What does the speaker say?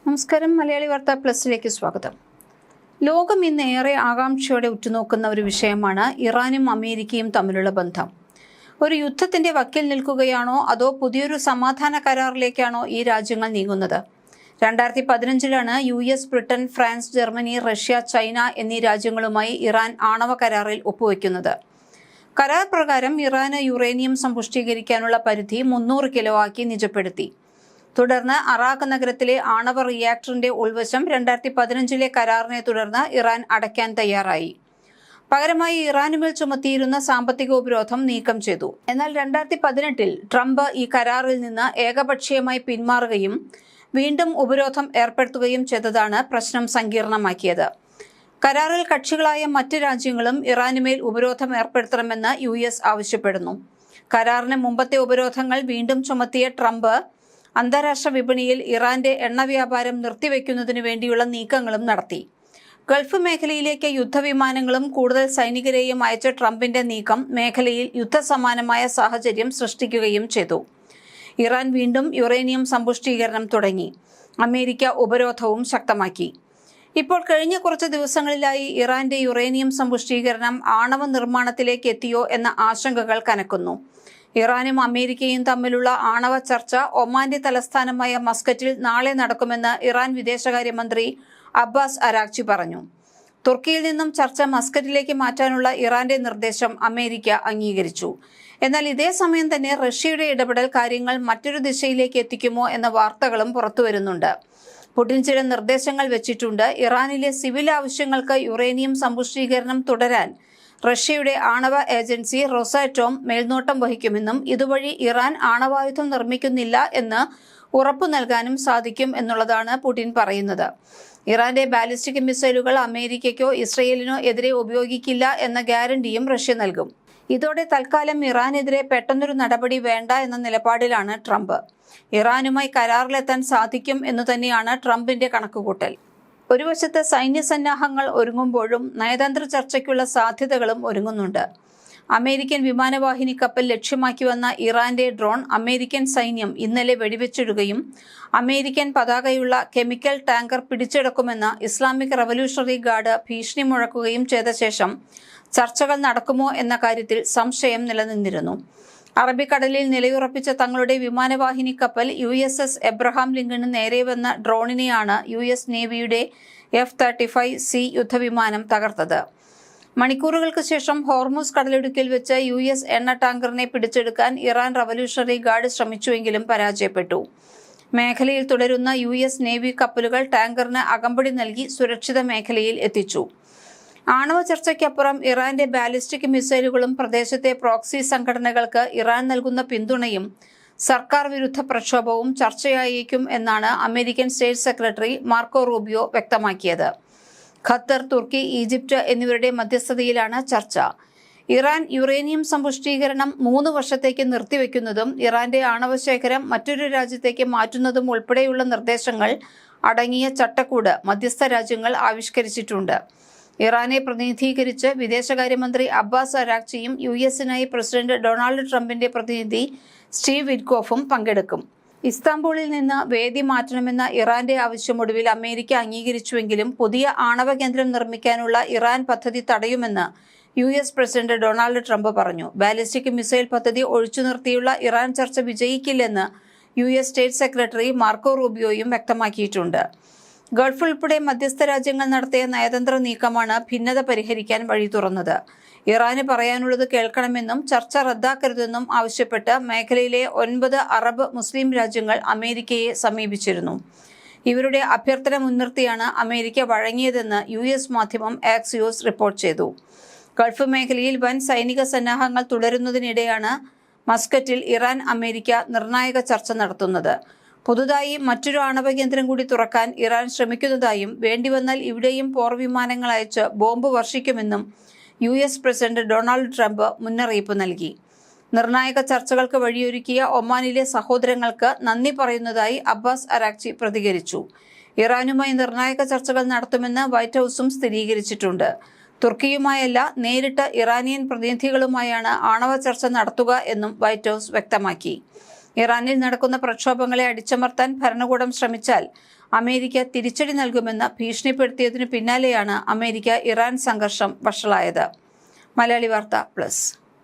നമസ്കാരം. മലയാളി വാർത്ത പ്ലസിലേക്ക് സ്വാഗതം. ലോകം ഇന്ന് ഏറെ ആകാംക്ഷയോടെ ഉറ്റുനോക്കുന്ന ഒരു വിഷയമാണ് ഇറാനും അമേരിക്കയും തമ്മിലുള്ള ബന്ധം. ഒരു യുദ്ധത്തിന്റെ വക്കിൽ നിൽക്കുകയാണോ അതോ പുതിയൊരു സമാധാന കരാറിലേക്കാണോ ഈ രാജ്യങ്ങൾ നീങ്ങുന്നത്? 2015 US, Britain, France, Germany, Russia, China എന്നീ രാജ്യങ്ങളുമായി ഇറാൻ ആണവ കരാറിൽ ഒപ്പുവെക്കുന്നത്. കരാർ പ്രകാരം ഇറാന് യുറേനിയം സമ്പുഷ്ടീകരിക്കാനുള്ള പരിധി 300 കിലോ ആക്കി നിജപ്പെടുത്തി. തുടർന്ന് അറാഖ് നഗരത്തിലെ ആണവ റിയാക്ടറിന്റെ ഉൾവശം 2015 കരാറിനെ തുടർന്ന് ഇറാൻ അടയ്ക്കാൻ തയ്യാറായി. പകരമായി ഇറാനുമേൽ ചുമത്തിയിരുന്ന സാമ്പത്തിക ഉപരോധം നീക്കം ചെയ്തു. എന്നാൽ 2018 ട്രംപ് ഈ കരാറിൽ നിന്ന് ഏകപക്ഷീയമായി പിന്മാറുകയും വീണ്ടും ഉപരോധം ഏർപ്പെടുത്തുകയും ചെയ്തതാണ് പ്രശ്നം സങ്കീർണമാക്കിയത്. കരാറിൽ കക്ഷികളായ മറ്റ് രാജ്യങ്ങളും ഇറാനുമേൽ ഉപരോധം ഏർപ്പെടുത്തണമെന്ന് US ആവശ്യപ്പെടുന്നു. കരാറിന് മുമ്പത്തെ ഉപരോധങ്ങൾ വീണ്ടും ചുമത്തിയ ട്രംപ് അന്താരാഷ്ട്ര വിപണിയിൽ ഇറാന്റെ എണ്ണ വ്യാപാരം നിർത്തിവെക്കുന്നതിനു വേണ്ടിയുള്ള നീക്കങ്ങളും നടത്തി. ഗൾഫ് മേഖലയിലേക്ക് യുദ്ധവിമാനങ്ങളും കൂടുതൽ സൈനികരെയും അയച്ച ട്രംപിന്റെ നീക്കം മേഖലയിൽ യുദ്ധസമാനമായ സാഹചര്യം സൃഷ്ടിക്കുകയും ചെയ്തു. ഇറാൻ വീണ്ടും യുറേനിയം സമ്പുഷ്ടീകരണം തുടങ്ങി. അമേരിക്ക ഉപരോധവും ശക്തമാക്കി. ഇപ്പോൾ കഴിഞ്ഞ കുറച്ച് ദിവസങ്ങളിലായി ഇറാന്റെ യുറേനിയം സമ്പുഷ്ടീകരണം ആണവ നിർമ്മാണത്തിലേക്ക് എത്തിയോ എന്ന ആശങ്കകൾ കനക്കുന്നു. ഇറാനും അമേരിക്കയും തമ്മിലുള്ള ആണവ ചർച്ച ഒമാന്റെ തലസ്ഥാനമായ മസ്കറ്റിൽ നാളെ നടക്കുമെന്ന് ഇറാൻ വിദേശകാര്യമന്ത്രി അബ്ബാസ് അരാഗ്ചി പറഞ്ഞു. തുർക്കിയിൽ നിന്നും ചർച്ച മസ്കറ്റിലേക്ക് മാറ്റാനുള്ള ഇറാന്റെ നിർദ്ദേശം അമേരിക്ക അംഗീകരിച്ചു. എന്നാൽ ഇതേ സമയം തന്നെ റഷ്യയുടെ ഇടപെടൽ കാര്യങ്ങൾ മറ്റൊരു ദിശയിലേക്ക് എത്തിക്കുമോ എന്ന വാർത്തകളും പുറത്തുവരുന്നുണ്ട്. പുടിൻ ചില നിർദ്ദേശങ്ങൾ വെച്ചിട്ടുണ്ട്. ഇറാനിലെ സിവിൽ ആവശ്യങ്ങൾക്ക് യുറേനിയം സമ്പുഷ്ടീകരണം തുടരാൻ റഷ്യയുടെ ആണവ ഏജൻസി റൊസാറ്റോം മേൽനോട്ടം വഹിക്കുമെന്നും ഇതുവഴി ഇറാൻ ആണവായുധം നിർമ്മിക്കുന്നില്ല എന്ന് ഉറപ്പു നൽകാനും സാധിക്കും എന്നുള്ളതാണ് പുടിൻ പറയുന്നത്. ഇറാന്റെ ബാലിസ്റ്റിക് മിസൈലുകൾ അമേരിക്കയ്ക്കോ ഇസ്രയേലിനോ എതിരെ ഉപയോഗിക്കില്ല എന്ന ഗ്യാരണ്ടിയും റഷ്യ നൽകും. ഇതോടെ തൽക്കാലം ഇറാനെതിരെ പെട്ടെന്നൊരു നടപടി വേണ്ട എന്ന നിലപാടിലാണ് ട്രംപ്. ഇറാനുമായി കരാറിലെത്താൻ സാധിക്കും എന്നു തന്നെയാണ് ട്രംപിന്റെ കണക്കുകൂട്ടൽ. ഒരു വശത്ത് സൈന്യസന്നാഹങ്ങൾ ഒരുങ്ങുമ്പോഴും നയതന്ത്ര ചർച്ചയ്ക്കുള്ള സാധ്യതകളും ഒരുങ്ങുന്നുണ്ട്. അമേരിക്കൻ വിമാനവാഹിനി കപ്പൽ ലക്ഷ്യമാക്കി വന്ന ഇറാന്റെ ഡ്രോൺ അമേരിക്കൻ സൈന്യം ഇന്നലെ വെടിവെച്ചിടുകയും അമേരിക്കൻ പതാകയുള്ള കെമിക്കൽ ടാങ്കർ പിടിച്ചെടുക്കുമെന്ന് ഇസ്ലാമിക് റവല്യൂഷണറി ഗാർഡ് ഭീഷണി മുഴക്കുകയും ചെയ്ത ശേഷം ചർച്ചകൾ നടക്കുമോ എന്ന കാര്യത്തിൽ സംശയം നിലനിന്നിരുന്നു. അറബിക്കടലിൽ നിലയുറപ്പിച്ച തങ്ങളുടെ വിമാനവാഹിനി കപ്പൽ USS എബ്രഹാം ലിങ്കണ് നേരെ വന്ന ഡ്രോണിനെയാണ് US നേവിയുടെ F-35C യുദ്ധവിമാനം തകർത്തത്. മണിക്കൂറുകൾക്ക് ശേഷം ഹോർമുസ് കടലിടുക്കിൽ വെച്ച് US എണ്ണ ടാങ്കറിനെ പിടിച്ചെടുക്കാൻ ഇറാൻ റവല്യൂഷണറി ഗാർഡ് ശ്രമിച്ചുവെങ്കിലും പരാജയപ്പെട്ടു. മേഖലയിൽ തുടരുന്ന US നേവി കപ്പലുകൾ ടാങ്കറിന് അകമ്പടി നൽകി സുരക്ഷിത മേഖലയിൽ എത്തിച്ചു. ആണവ ചർച്ചയ്ക്കപ്പുറം ഇറാന്റെ ബാലിസ്റ്റിക് മിസൈലുകളും പ്രദേശത്തെ പ്രോക്സി സംഘടനകൾക്ക് ഇറാൻ നൽകുന്ന പിന്തുണയും സർക്കാർ വിരുദ്ധ പ്രക്ഷോഭവും ചർച്ചയായേക്കും എന്നാണ് American state secretary Marco Rubio വ്യക്തമാക്കിയത്. ഖത്തർ, തുർക്കി, ഈജിപ്റ്റ് എന്നിവരുടെ മധ്യസ്ഥതയിലാണ് ചർച്ച. ഇറാൻ യുറേനിയം സമ്പുഷ്ടീകരണം 3 വർഷത്തേക്ക് നിർത്തിവെക്കുന്നതും ഇറാന്റെ ആണവശേഖരം മറ്റൊരു രാജ്യത്തേക്ക് മാറ്റുന്നതും ഉൾപ്പെടെയുള്ള നിർദ്ദേശങ്ങൾ അടങ്ങിയ ചട്ടക്കൂട് മധ്യസ്ഥ രാജ്യങ്ങൾ ആവിഷ്കരിച്ചിട്ടുണ്ട്. ഇറാനെ പ്രതിനിധീകരിച്ച് വിദേശകാര്യമന്ത്രി അബ്ബാസ് അരാഗ്ചിയും US-നായി പ്രസിഡന്റ് ഡൊണാൾഡ് ട്രംപിന്റെ പ്രതിനിധി സ്റ്റീവ് വിറ്റ്കോഫും പങ്കെടുക്കും. ഇസ്താംബൂളിൽ നിന്ന് വേദി മാറ്റണമെന്ന ഇറാന്റെ ആവശ്യമൊടുവിൽ അമേരിക്ക അംഗീകരിച്ചുവെങ്കിലും പുതിയ ആണവ കേന്ദ്രം നിർമ്മിക്കാനുള്ള ഇറാൻ പദ്ധതി തടയുമെന്ന് US പ്രസിഡന്റ് ഡൊണാൾഡ് ട്രംപ് പറഞ്ഞു. ബാലിസ്റ്റിക് മിസൈൽ പദ്ധതി ഒഴിച്ചു നിർത്തിയുള്ള ഇറാൻ ചർച്ച വിജയിക്കില്ലെന്ന് US സ്റ്റേറ്റ് സെക്രട്ടറി മാർക്കോ റൂബിയോയും വ്യക്തമാക്കിയിട്ടുണ്ട്. ഗൾഫ് ഉൾപ്പെടെ മധ്യസ്ഥ രാജ്യങ്ങൾ നടത്തിയ നയതന്ത്ര നീക്കമാണ് ഭിന്നത പരിഹരിക്കാൻ വഴി തുറന്നത്. ഇറാന് പറയാനുള്ളത് കേൾക്കണമെന്നും ചർച്ച റദ്ദാക്കരുതെന്നും ആവശ്യപ്പെട്ട് മേഖലയിലെ 9 അറബ് മുസ്ലിം രാജ്യങ്ങൾ അമേരിക്കയെ സമീപിച്ചിരുന്നു. ഇവരുടെ അഭ്യർത്ഥന മുൻനിർത്തിയാണ് അമേരിക്ക വഴങ്ങിയതെന്ന് US മാധ്യമം ആക്സിയോസ് റിപ്പോർട്ട് ചെയ്തു. ഗൾഫ് മേഖലയിൽ വൻ സൈനിക സന്നാഹങ്ങൾ തുടരുന്നതിനിടെയാണ് മസ്കറ്റിൽ ഇറാൻ അമേരിക്ക നിർണായക ചർച്ച നടത്തുന്നത്. പുതുതായി മറ്റൊരു ആണവ കേന്ദ്രം കൂടി തുറക്കാൻ ഇറാൻ ശ്രമിക്കുന്നതായും വേണ്ടിവന്നാൽ ഇവിടെയും പോർവിമാനങ്ങൾ അയച്ച് ബോംബ് വർഷിക്കുമെന്നും US പ്രസിഡന്റ് ഡൊണാൾഡ് ട്രംപ് മുന്നറിയിപ്പ് നൽകി. നിർണായക ചർച്ചകൾക്ക് വഴിയൊരുക്കിയ ഒമാനിലെ സഹോദരങ്ങൾക്ക് നന്ദി പറയുന്നതായി അബ്ബാസ് അരാഗ്ചി പ്രതികരിച്ചു. ഇറാനുമായി നിർണായക ചർച്ചകൾ നടത്തുമെന്ന് വൈറ്റ് ഹൌസും സ്ഥിരീകരിച്ചിട്ടുണ്ട്. തുർക്കിയുമായല്ല, നേരിട്ട് ഇറാനിയൻ പ്രതിനിധികളുമായാണ് ആണവ ചർച്ച നടത്തുക എന്നും വൈറ്റ് ഹൌസ് വ്യക്തമാക്കി. ഇറാനിൽ നടക്കുന്ന പ്രക്ഷോഭങ്ങളെ അടിച്ചമർത്താൻ ഭരണകൂടം ശ്രമിച്ചാൽ അമേരിക്ക തിരിച്ചടി നൽകുമെന്ന് ഭീഷണിപ്പെടുത്തിയതിനു പിന്നാലെയാണ് അമേരിക്ക ഇറാൻ സംഘർഷം വഷളായത്. മലയാളി വാർത്ത പ്ലസ്.